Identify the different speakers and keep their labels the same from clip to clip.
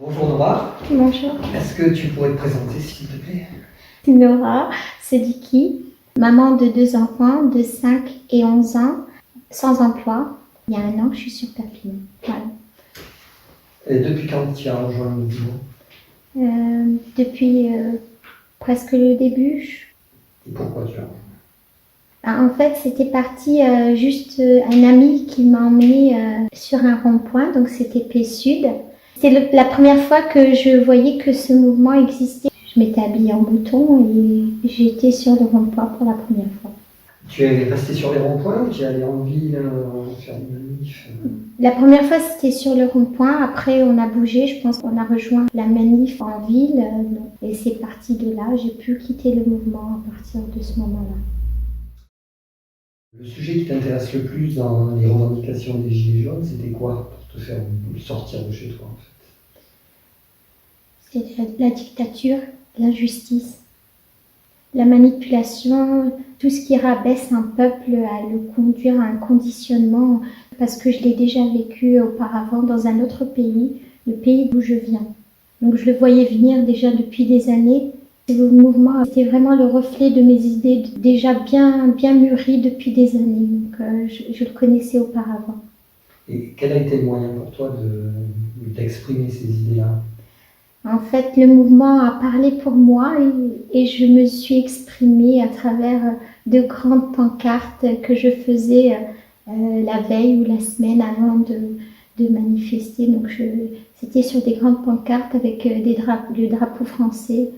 Speaker 1: Bonjour Nora,
Speaker 2: Bonjour,
Speaker 1: est-ce que tu pourrais te présenter s'il te plaît?
Speaker 2: Nora Sediki, maman de 2 enfants de 5 et 11 ans, sans emploi. Il y a 1 an, je suis sur Perpignan. Voilà.
Speaker 1: Et depuis quand tu as rejoint le mouvement?
Speaker 2: Depuis presque le début.
Speaker 1: Et pourquoi tu as rejoint?
Speaker 2: En fait, c'était parti juste un ami qui m'a emmené sur un rond-point, donc c'était P-Sud. C'était la première fois que je voyais que ce mouvement existait. Je m'étais habillée en bouton et j'étais sur le rond-point pour la première fois.
Speaker 1: Tu es resté sur les ronds-points ou tu es allé en ville faire des manifs?
Speaker 2: La première fois, c'était sur le rond-point. Après, on a bougé. Je pense qu'on a rejoint la manif en ville. Et c'est parti de là. J'ai pu quitter le mouvement à partir de ce moment-là.
Speaker 1: Le sujet qui t'intéresse le plus dans les revendications des Gilets jaunes, c'était quoi pour te faire sortir de chez toi en fait?
Speaker 2: C'est la dictature, l'injustice, la manipulation, tout ce qui rabaisse un peuple à le conduire à un conditionnement. Parce que je l'ai déjà vécu auparavant dans un autre pays, le pays d'où je viens. Donc je le voyais venir déjà depuis des années. Le mouvement était vraiment le reflet de mes idées déjà bien mûries depuis des années. Donc je le connaissais auparavant.
Speaker 1: Et quel a été le moyen pour toi d'exprimer ces idées-là?
Speaker 2: En fait, le mouvement a parlé pour moi et je me suis exprimée à travers de grandes pancartes que je faisais la veille ou la semaine avant de manifester. Donc c'était sur des grandes pancartes avec le drapeau français.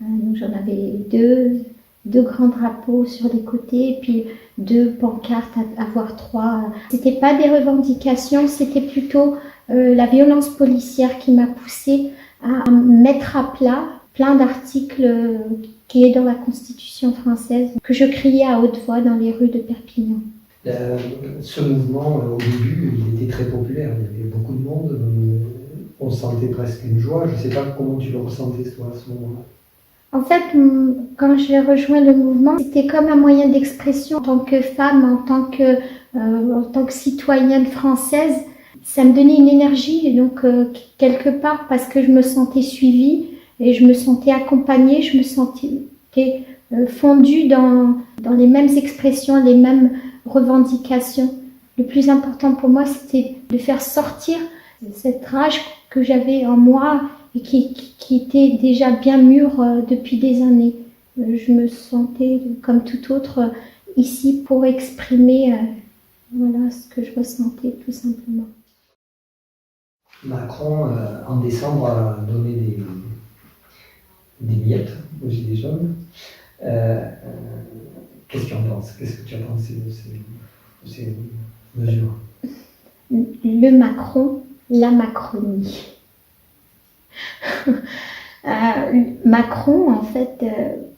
Speaker 2: Donc j'en avais deux grands drapeaux sur les côtés et puis 2 pancartes, voire 3. C'était pas des revendications, c'était plutôt la violence policière qui m'a poussée à mettre à plat plein d'articles qui est dans la Constitution française, que je criais à haute voix dans les rues de Perpignan.
Speaker 1: Ce mouvement, au début, il était très populaire. Il y avait beaucoup de monde. On sentait presque une joie. Je ne sais pas comment tu le ressentais toi à ce moment-là.
Speaker 2: En fait, quand j'ai rejoint le mouvement, c'était comme un moyen d'expression en tant que femme, en tant que citoyenne française. Ça me donnait une énergie, et donc quelque part parce que je me sentais suivie et je me sentais accompagnée, je me sentais fondue dans les mêmes expressions, les mêmes revendications. Le plus important pour moi, c'était de faire sortir cette rage que j'avais en moi et qui était déjà bien mûre depuis des années. Je me sentais comme tout autre ici pour exprimer voilà ce que je ressentais tout simplement.
Speaker 1: Macron, en décembre, a donné des miettes aux Gilets jaunes. Qu'est-ce que tu en penses? Qu'est-ce que tu as pensé de ces mesures?
Speaker 2: Le Macron, la Macronie. Macron, en fait,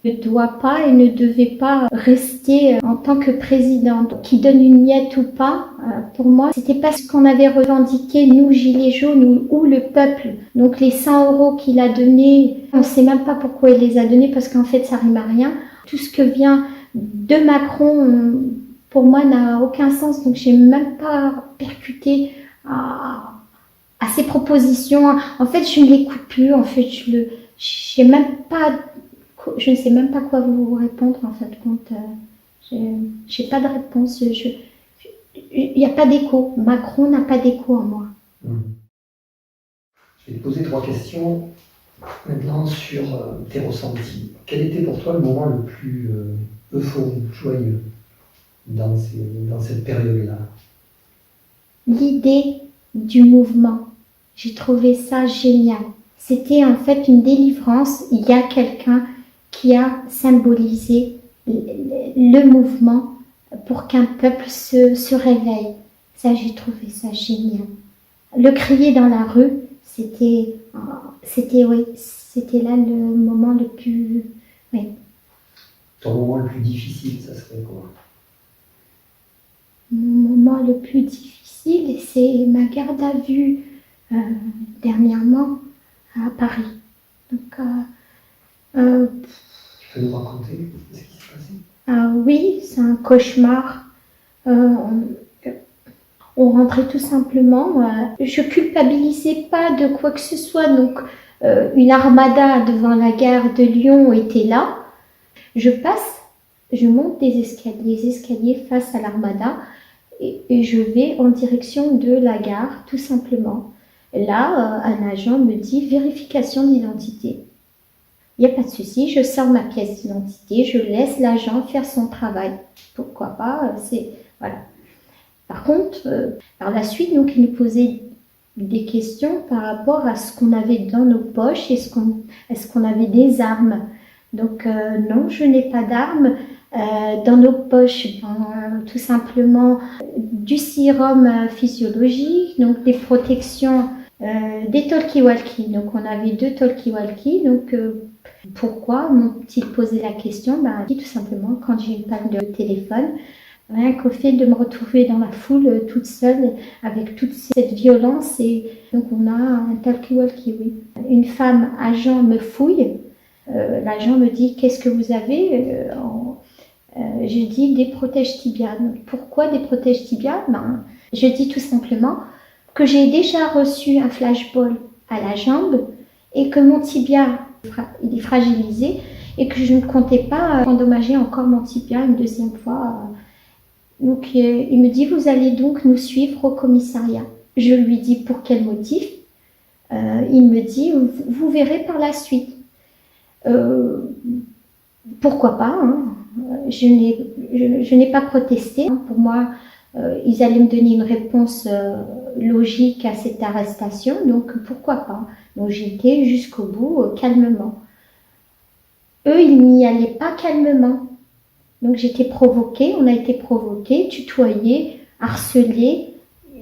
Speaker 2: ne doit pas et ne devait pas rester en tant que président. Qui donne une miette ou pas, pour moi, c'était pas ce qu'on avait revendiqué, nous, Gilets jaunes ou le peuple. Donc les 100 € qu'il a donnés, on sait même pas pourquoi il les a donnés parce qu'en fait, ça rime à rien. Tout ce que vient de Macron, pour moi, n'a aucun sens. Donc j'ai même pas percuté à ses propositions. En fait, je ne l'écoute plus. En fait, je ne sais même pas quoi vous répondre. En fait, compte, j'ai pas de réponse. Il n'y a pas d'écho. Macron n'a pas d'écho en moi.
Speaker 1: Je vais te poser 3 questions maintenant sur tes ressentis. Quel était pour toi le moment le plus euphorique, joyeux dans cette période-là?
Speaker 2: L'idée du mouvement, j'ai trouvé ça génial. C'était en fait une délivrance. Il y a quelqu'un qui a symbolisé le mouvement pour qu'un peuple se réveille. Ça, j'ai trouvé ça génial. Le crier dans la rue, c'était là le moment le plus... Oui.
Speaker 1: Ton moment le plus difficile, ça serait quoi?
Speaker 2: Mon moment le plus difficile, c'est ma garde à vue dernièrement à Paris. Donc,
Speaker 1: tu peux nous raconter ce qui s'est passé?
Speaker 2: Oui, c'est un cauchemar. On rentrait tout simplement. Je culpabilisais pas de quoi que ce soit. Donc, une armada devant la gare de Lyon était là. Je passe, je monte des escaliers face à l'armada et je vais en direction de la gare, tout simplement. Là, un agent me dit vérification d'identité. Il n'y a pas de souci, je sors ma pièce d'identité, je laisse l'agent faire son travail. Pourquoi pas, voilà. Par contre, par la suite, donc, il nous posait des questions par rapport à ce qu'on avait dans nos poches, est-ce qu'on avait des armes. Donc non, je n'ai pas d'armes. Dans nos poches, tout simplement du sérum physiologique, donc des protections, des talkie-walkie. Donc on avait 2 talkie-walkie. Donc pourquoi m'ont-ils posé la question? Tout simplement quand j'ai une panne de téléphone. Rien qu'au fait de me retrouver dans la foule toute seule avec toute cette violence. Et donc on a un talkie-walkie, oui. Une femme agent me fouille. L'agent me dit qu'est-ce que vous avez? Je dis des protèges tibias. Pourquoi des protèges tibias? Je dis tout simplement que j'ai déjà reçu un flashball à la jambe et que mon tibia il est fragilisé et que je ne comptais pas endommager encore mon tibia une deuxième fois. Donc il me dit vous allez donc nous suivre au commissariat. Je lui dis pour quel motif? Il me dit vous verrez par la suite. Pourquoi pas, hein. Je n'ai pas protesté. Pour moi, ils allaient me donner une réponse logique à cette arrestation, donc pourquoi pas. Donc j'étais jusqu'au bout, calmement. Eux, ils n'y allaient pas calmement. Donc j'étais provoquée, on a été provoqués, tutoyés, harcelés.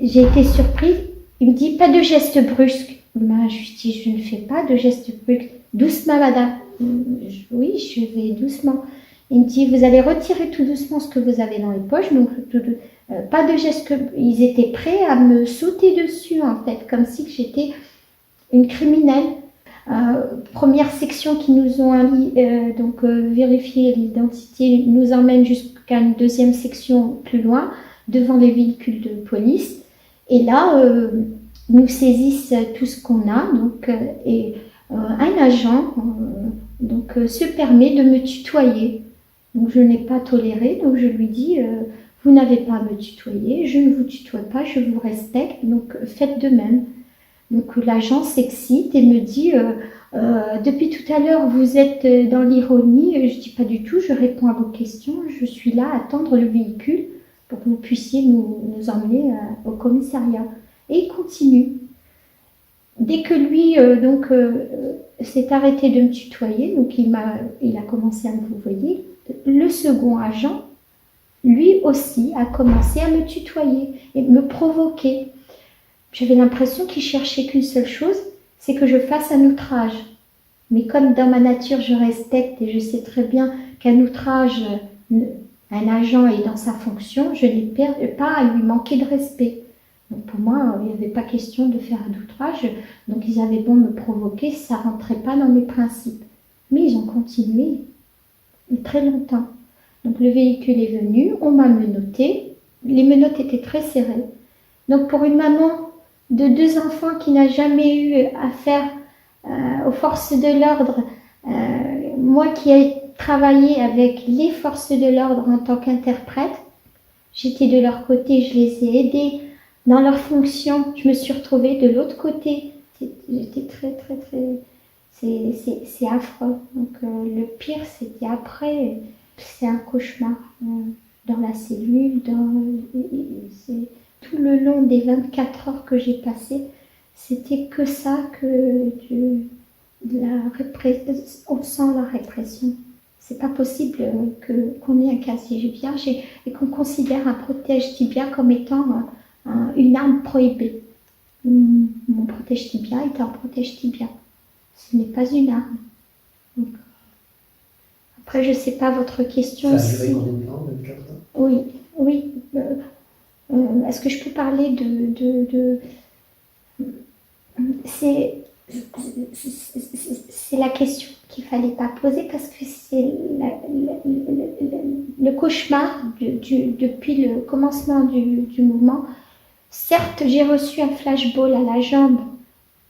Speaker 2: J'ai été surprise. Il me dit pas de gestes brusques. Je lui dis je ne fais pas de gestes brusques. Doucement, madame. Oui, je vais doucement. Il me dit, vous allez retirer tout doucement ce que vous avez dans les poches. Donc, pas de geste. Ils étaient prêts à me sauter dessus, en fait, comme si j'étais une criminelle. Première section qui nous ont vérifié l'identité, nous emmène jusqu'à une deuxième section plus loin, devant les véhicules de police. Et là, nous saisissent tout ce qu'on a. Donc, un agent se permet de me tutoyer. Donc je n'ai pas toléré, donc je lui dis vous n'avez pas à me tutoyer, je ne vous tutoie pas, je vous respecte, donc faites de même. Donc l'agent s'excite et me dit depuis tout à l'heure vous êtes dans l'ironie. Je dis pas du tout, je réponds à vos questions, je suis là à attendre le véhicule pour que vous puissiez nous emmener au commissariat. Et il continue. Dès que lui s'est arrêté de me tutoyer, donc il a commencé à me vouvoyer, le second agent, lui aussi, a commencé à me tutoyer et me provoquer. J'avais l'impression qu'il cherchait qu'une seule chose, c'est que je fasse un outrage. Mais comme dans ma nature, je respecte et je sais très bien qu'un outrage, un agent est dans sa fonction, je n'ai pas à lui manquer de respect. Donc pour moi, il n'y avait pas question de faire un outrage. Donc ils avaient beau me provoquer, ça ne rentrait pas dans mes principes. Mais ils ont continué très longtemps. Donc le véhicule est venu, on m'a menotté. Les menottes étaient très serrées. Donc pour une maman de 2 enfants qui n'a jamais eu affaire aux forces de l'ordre, moi qui ai travaillé avec les forces de l'ordre en tant qu'interprète, j'étais de leur côté, je les ai aidés dans leur fonction. Je me suis retrouvée de l'autre côté. J'étais très. C'est affreux. Donc le pire, c'était après. C'est un cauchemar dans la cellule. C'est tout le long des 24 heures que j'ai passées, c'était que ça, de la répression. On sent la répression. C'est pas possible qu'on ait un casier vierge et qu'on considère un protège tibia comme étant une arme prohibée. Mon protège tibia est un protège tibia. Ce n'est pas une arme. Donc, après, je ne sais pas votre question.
Speaker 1: Ça a duré combien de temps, 24 ans?
Speaker 2: Oui. Est-ce que je peux parler de... C'est la question qu'il ne fallait pas poser parce que c'est le cauchemar depuis le commencement du mouvement. Certes, j'ai reçu un flashball à la jambe.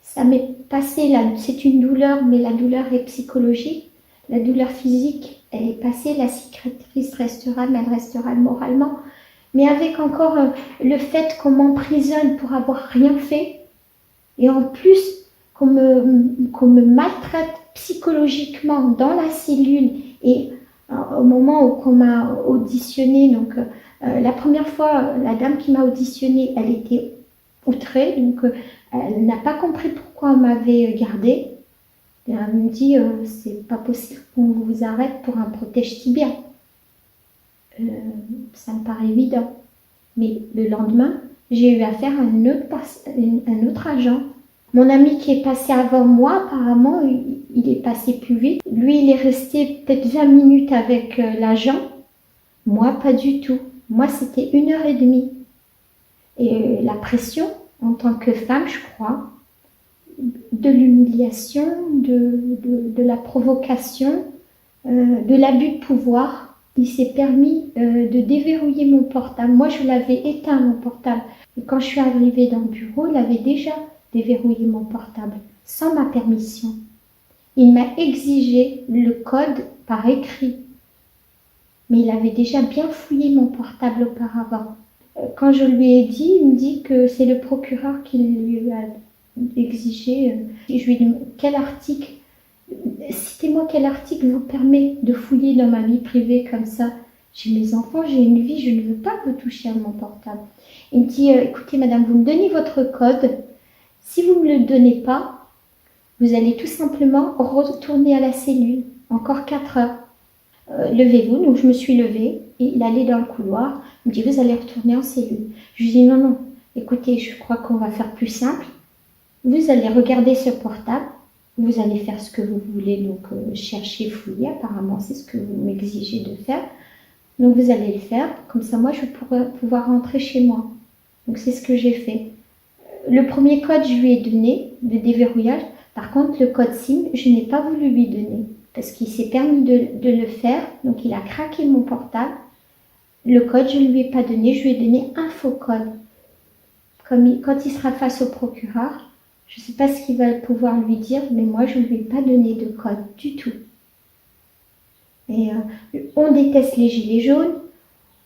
Speaker 2: Ça m'est passé là, c'est une douleur, mais la douleur est psychologique. La douleur physique, elle est passée, la cicatrice restera, mais elle restera moralement. Mais avec encore le fait qu'on m'emprisonne pour avoir rien fait, et en plus qu'on me maltraite psychologiquement dans la cellule, et au moment où on m'a auditionné, donc la première fois, la dame qui m'a auditionné, elle était outrée, donc elle n'a pas compris pourquoi on m'avait gardée. Et elle me dit, c'est pas possible qu'on vous arrête pour un protège-tibia. Ça me paraît évident. Mais le lendemain, j'ai eu affaire à un autre agent. Mon ami qui est passé avant moi, apparemment, il est passé plus vite. Lui, il est resté peut-être 20 minutes avec l'agent. Moi, pas du tout. Moi, c'était 1 heure et demie. Et la pression, en tant que femme, je crois, de l'humiliation, de la provocation, de l'abus de pouvoir, il s'est permis de déverrouiller mon portable. Moi, je l'avais éteint, mon portable. Et quand je suis arrivée dans le bureau, il avait déjà déverrouillé mon portable, sans ma permission. Il m'a exigé le code par écrit. Mais il avait déjà bien fouillé mon portable auparavant. Quand je lui ai dit, il me dit que c'est le procureur qui lui a exigé. Je lui ai dit, quel article, citez-moi quel article vous permet de fouiller dans ma vie privée comme ça. J'ai mes enfants, j'ai une vie, je ne veux pas que vous touchiez à mon portable. Il me dit, écoutez madame, vous me donnez votre code. Si vous ne me le donnez pas, vous allez tout simplement retourner à la cellule. Encore 4 heures. Levez-vous. Donc je me suis levée et il allait dans le couloir. Il me dit, vous allez retourner en cellule. Je lui dis, non, non, écoutez, je crois qu'on va faire plus simple. Vous allez regarder ce portable. Vous allez faire ce que vous voulez, donc chercher, fouiller. Apparemment, c'est ce que vous m'exigez de faire. Donc vous allez le faire. Comme ça, moi, je pourrai pouvoir rentrer chez moi. Donc c'est ce que j'ai fait. Le premier code, je lui ai donné, de déverrouillage. Par contre, le code SIM, je n'ai pas voulu lui donner. Parce qu'il s'est permis de le faire. Donc il a craqué mon portable. Le code, je ne lui ai pas donné. Je lui ai donné un faux code. Quand il sera face au procureur, je ne sais pas ce qu'il va pouvoir lui dire, mais moi, je ne lui ai pas donné de code du tout. Et on déteste les gilets jaunes.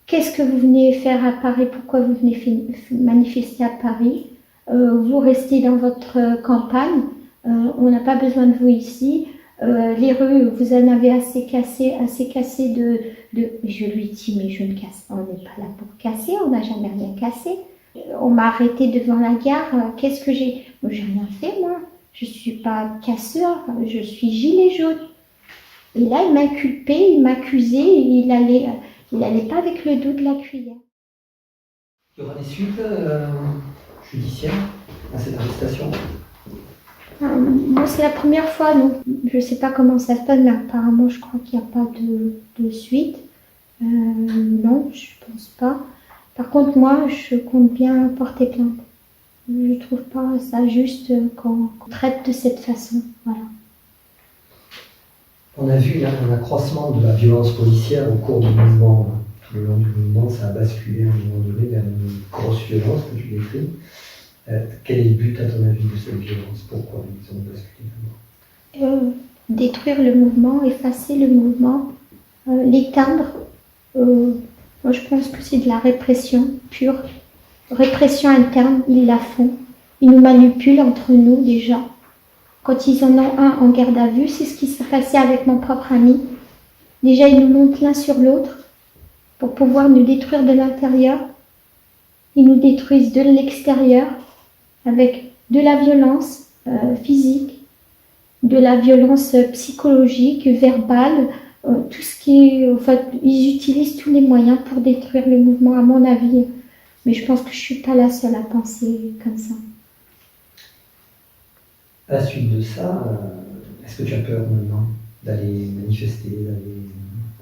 Speaker 2: Qu'est-ce que vous venez faire à Paris? Pourquoi vous venez manifester à Paris? Vous restez dans votre campagne. On n'a pas besoin de vous ici. Les rues, vous en avez assez cassé de... Je lui dis, mais je ne casse pas. On n'est pas là pour casser. On n'a jamais rien cassé. On m'a arrêté devant la gare. Qu'est-ce que j'ai? Moi, j'ai rien fait, moi. Je ne suis pas casseur. Je suis gilet jaune. Et là, il m'a inculpé, il m'accusait. Il allait pas avec le dos de la cuillère.
Speaker 1: Il y aura des suites judiciaires à cette arrestation?
Speaker 2: Moi, c'est la première fois, donc je ne sais pas comment ça se passe, mais apparemment, je crois qu'il n'y a pas de suite. Non, je ne pense pas. Par contre, moi, je compte bien porter plainte. Je ne trouve pas ça juste qu'on traite de cette façon. Voilà.
Speaker 1: On a vu là un accroissement de la violence policière au cours du mouvement. Tout le long du mouvement, ça a basculé à un moment donné vers une grosse violence que tu décris. Quel est le but, à ton avis, de cette violence? Pourquoi ils ont basculé?
Speaker 2: Détruire le mouvement, effacer le mouvement, l'éteindre. Moi, je pense que c'est de la répression pure. Répression interne, ils la font. Ils nous manipulent entre nous déjà. Quand ils en ont un en garde à vue, c'est ce qui s'est passé avec mon propre ami. Déjà, ils nous montent l'un sur l'autre pour pouvoir nous détruire de l'intérieur. Ils nous détruisent de l'extérieur avec de la violence physique, de la violence psychologique, verbale, tout ce qui est... En fait, ils utilisent tous les moyens pour détruire le mouvement, à mon avis. Mais je pense que je ne suis pas la seule à penser comme ça.
Speaker 1: À la suite de ça, est-ce que tu as peur maintenant d'aller manifester, d'aller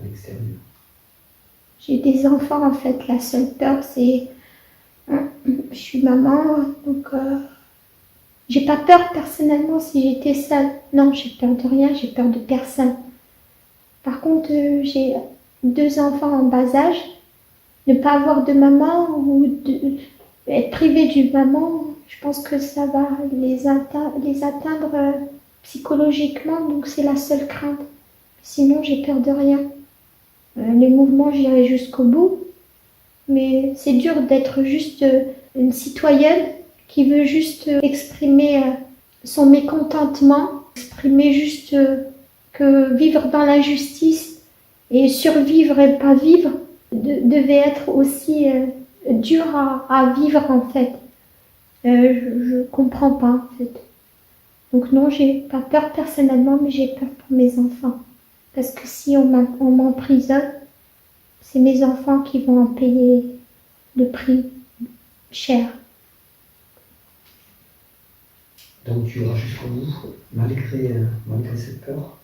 Speaker 1: à l'extérieur?
Speaker 2: J'ai des enfants en fait, la seule peur c'est... Je suis maman, donc j'ai pas peur personnellement si j'étais seule. Non, j'ai peur de rien, j'ai peur de personne. Par contre, j'ai 2 enfants en bas âge. Ne pas avoir de maman ou être privé d'une maman, je pense que ça va les atteindre psychologiquement, donc c'est la seule crainte. Sinon, j'ai peur de rien. Les mouvements, j'irai jusqu'au bout, mais c'est dur d'être juste une citoyenne qui veut juste exprimer son mécontentement, exprimer juste que vivre dans l'injustice et survivre et pas vivre devait être aussi dur à vivre en fait. Je comprends pas en fait. Donc non, j'ai pas peur personnellement, mais j'ai peur pour mes enfants. Parce que si on m'emprisonne, c'est mes enfants qui vont en payer le prix cher.
Speaker 1: Donc tu iras jusqu'au bout, malgré cette peur?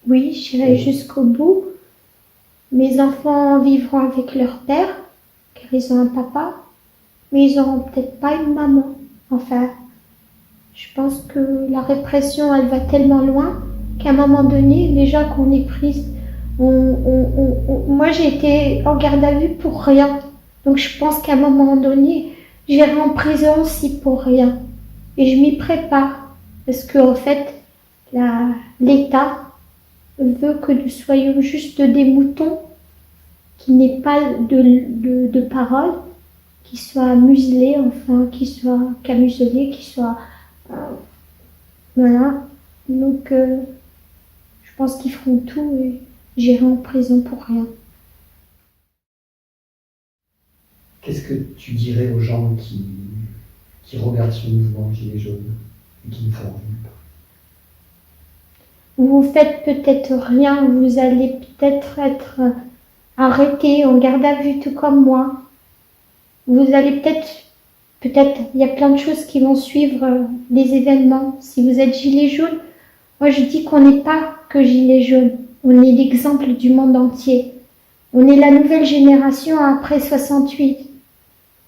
Speaker 2: Oui, j'irai jusqu'au bout. Mes enfants vivront avec leur père, car ils ont un papa, mais ils n'auront peut-être pas une maman. Enfin, je pense que la répression, elle va tellement loin qu'à un moment donné, déjà qu'on est prise, moi j'ai été en garde à vue pour rien. Donc je pense qu'à un moment donné, j'irai en prison aussi pour rien. Et je m'y prépare. Parce qu'en fait, l'État veut que nous soyons juste des moutons, qui n'aient pas de parole, qui soient muselés, enfin, qui soient camuselés, qui soient... voilà. Donc, je pense qu'ils feront tout et j'irai en prison pour rien.
Speaker 1: Qu'est-ce que tu dirais aux gens qui regardent ce mouvement Gilets jaunes et qui ne font rien?
Speaker 2: Vous faites peut-être rien, vous allez peut-être être arrêté en garde à vue tout comme moi. Vous allez peut-être, il y a plein de choses qui vont suivre les événements. Si vous êtes gilet jaune, moi je dis qu'on n'est pas que gilet jaune, on est l'exemple du monde entier. On est la nouvelle génération après 68.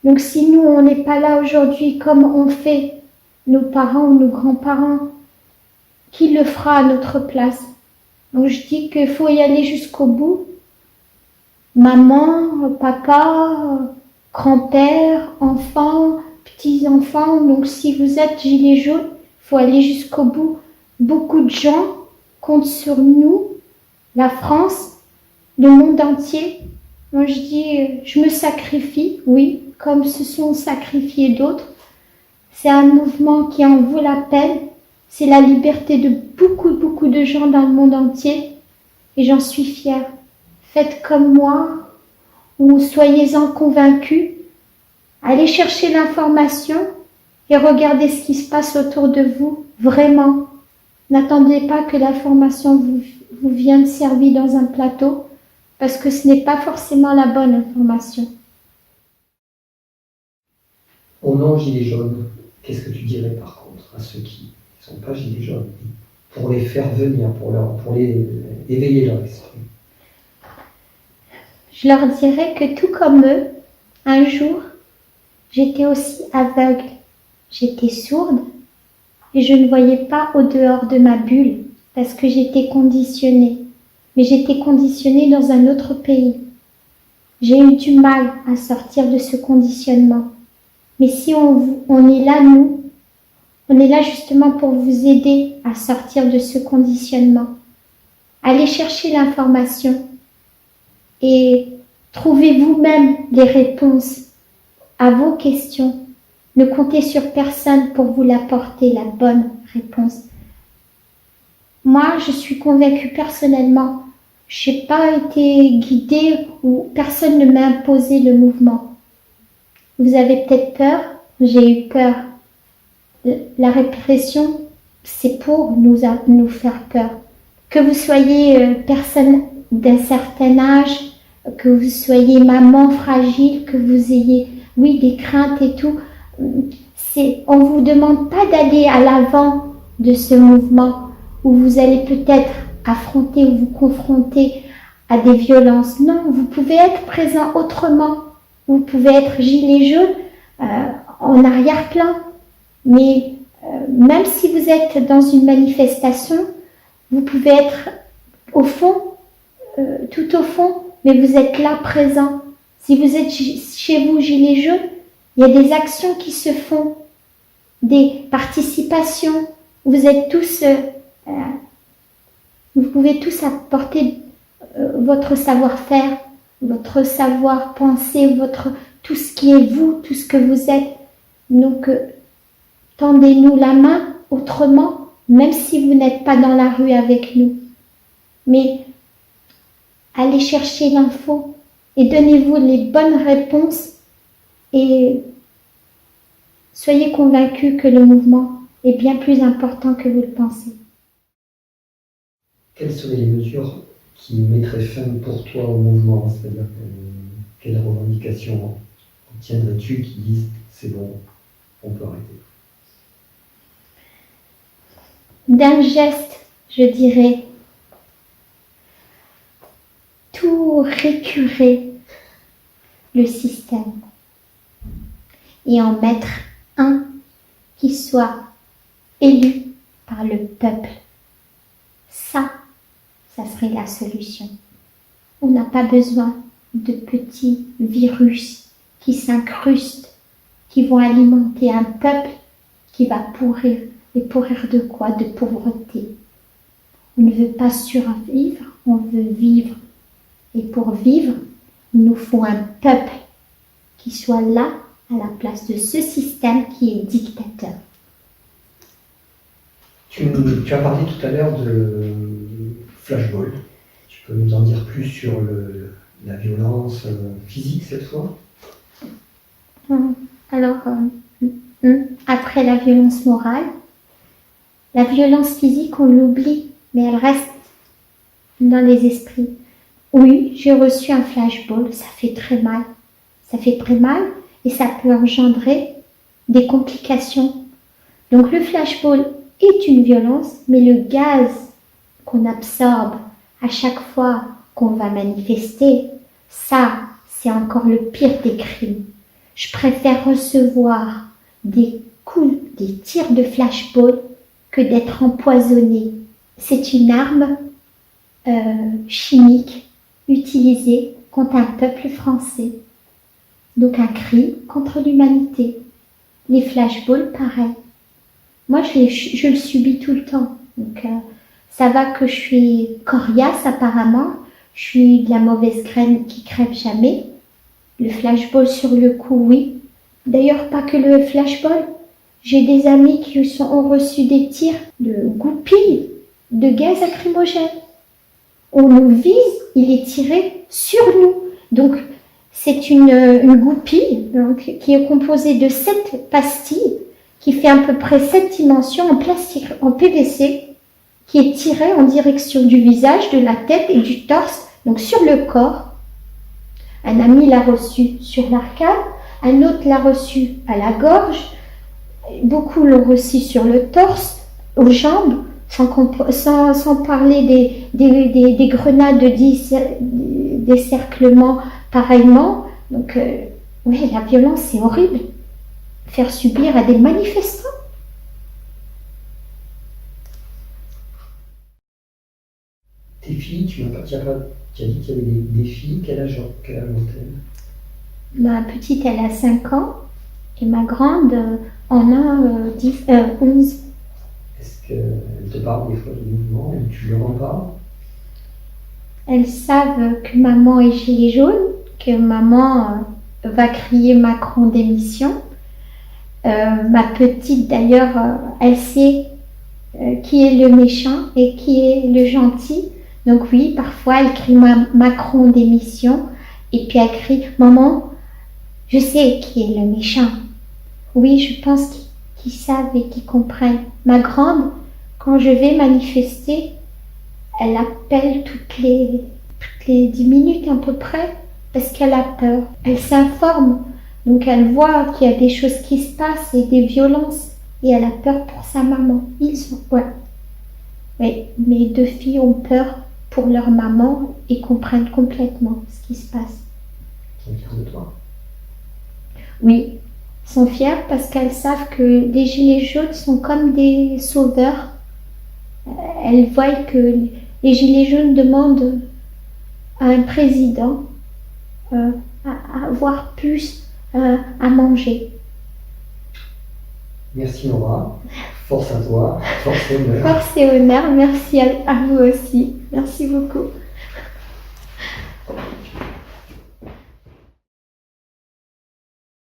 Speaker 2: Donc si nous, on n'est pas là aujourd'hui comme ont fait nos parents ou nos grands-parents, qui le fera à notre place? Donc je dis qu'il faut y aller jusqu'au bout. Maman, papa, grand-père, enfants, petits-enfants. Donc si vous êtes gilet jaune, il faut aller jusqu'au bout. Beaucoup de gens comptent sur nous, la France, le monde entier. Moi je dis, je me sacrifie, oui, comme se sont sacrifiés d'autres. C'est un mouvement qui en vaut la peine. C'est la liberté de beaucoup de gens dans le monde entier. Et j'en suis fière. Faites comme moi, ou soyez-en convaincus. Allez chercher l'information et regardez ce qui se passe autour de vous, vraiment. N'attendez pas que l'information vous vienne servie dans un plateau, parce que ce n'est pas forcément la bonne information.
Speaker 1: Au nom Gilets jaunes, qu'est-ce que tu dirais par contre à ceux qui ne sont pas Gilets jaunes, pour les faire venir, pour les éveiller leur esprit?
Speaker 2: Je leur dirais que tout comme eux, un jour, j'étais aussi aveugle, j'étais sourde et je ne voyais pas au dehors de ma bulle parce que j'étais conditionnée. Mais j'étais conditionnée dans un autre pays. J'ai eu du mal à sortir de ce conditionnement. Mais si on est là, nous, on est là justement pour vous aider à sortir de ce conditionnement. Allez chercher l'information et trouvez vous-même les réponses à vos questions. Ne comptez sur personne pour vous l'apporter, la bonne réponse. Moi, je suis convaincue personnellement. Je n'ai pas été guidée ou personne ne m'a imposé le mouvement. Vous avez peut-être peur, j'ai eu peur. La répression, c'est pour nous faire peur. Que vous soyez personne d'un certain âge, que vous soyez maman fragile, que vous ayez, oui, des craintes et tout, on ne vous demande pas d'aller à l'avant de ce mouvement où vous allez peut-être affronter ou vous confronter à des violences. Non, vous pouvez être présent autrement. Vous pouvez être gilet jaune en arrière-plan. Mais même si vous êtes dans une manifestation, vous pouvez être au fond, tout au fond, mais vous êtes là présent. Si vous êtes chez vous gilet jaune, Il y a des actions qui se font, des participations. Vous êtes tous, vous pouvez tous apporter votre savoir-faire, votre savoir-penser, tout ce qui est vous, tout ce que vous êtes. Donc, tendez-nous la main autrement, même si vous n'êtes pas dans la rue avec nous. Mais allez chercher l'info et donnez-vous les bonnes réponses et soyez convaincus que le mouvement est bien plus important que vous le pensez.
Speaker 1: Quelles seraient les mesures qui mettraient fin pour toi au mouvement? C'est-à-dire quelles revendications obtiendrais-tu qui disent c'est bon, on peut arrêter?
Speaker 2: D'un geste, je dirais, tout récurer le système et en mettre un qui soit élu par le peuple. Ça serait la solution. On n'a pas besoin de petits virus qui s'incrustent, qui vont alimenter un peuple qui va pourrir. Et pourrir de quoi? De pauvreté. On ne veut pas survivre, on veut vivre. Et pour vivre, il nous faut un peuple qui soit là à la place de ce système qui est dictateur.
Speaker 1: Tu as parlé tout à l'heure de flashball. Tu peux nous en dire plus sur la violence physique cette fois?
Speaker 2: Alors, après la violence morale, la violence physique, on l'oublie, mais elle reste dans les esprits. Oui, j'ai reçu un flashball, ça fait très mal. Ça fait très mal et ça peut engendrer des complications. Donc le flashball est une violence, mais le gaz qu'on absorbe à chaque fois qu'on va manifester, ça, c'est encore le pire des crimes. Je préfère recevoir des coups, des tirs de flashball que d'être empoisonné. C'est une arme chimique utilisée contre un peuple français. Donc un crime contre l'humanité. Les flashballs, pareil. Moi, je le subis tout le temps. Donc ça va que je suis coriace apparemment. Je suis de la mauvaise graine qui crève jamais. Le flashball sur le coup, oui. D'ailleurs, pas que le flashball. J'ai des amis qui ont reçu des tirs de goupilles, de gaz lacrymogène. On nous vise, il est tiré sur nous. Donc, c'est une goupille donc, qui est composée de 7 pastilles, qui fait à peu près 7 dimensions en plastique, en PVC, qui est tirée en direction du visage, de la tête et du torse, donc sur le corps. Un ami l'a reçu sur l'arcade, un autre l'a reçu à la gorge, beaucoup l'ont reçu sur le torse, aux jambes, sans parler des grenades de décerclement pareillement. Donc, oui, la violence, c'est horrible. Faire subir à des manifestants.
Speaker 1: Tes filles, tu as dit qu'il y avait des filles, quel âge ont-elles?
Speaker 2: Ma petite, elle a 5 ans et ma grande en a 11.
Speaker 1: Est-ce qu'elles te parlent des fois du mouvement ou tu leur en parles?
Speaker 2: Elles savent que maman est gilet jaune, que maman va crier Macron démission. Ma petite d'ailleurs, elle sait qui est le méchant et qui est le gentil. Donc oui, parfois elle crie Macron démission et puis elle crie maman, je sais qui est le méchant. Oui, je pense qu'ils savent et qu'ils comprennent. Ma grande, quand je vais manifester, elle appelle toutes les 10 minutes à peu près parce qu'elle a peur. Elle s'informe, donc elle voit qu'il y a des choses qui se passent et des violences et elle a peur pour sa maman. Oui, mes 2 filles ont peur pour leur maman et comprennent complètement ce qui se passe.
Speaker 1: Elles sont fières de toi?
Speaker 2: Oui, elles sont fières parce qu'elles savent que les gilets jaunes sont comme des sauveurs. Elles voient que les gilets jaunes demandent à un président à avoir plus à manger.
Speaker 1: Merci Nora, force à toi, force et honneur.
Speaker 2: Force et honneur, merci à vous aussi. Merci beaucoup.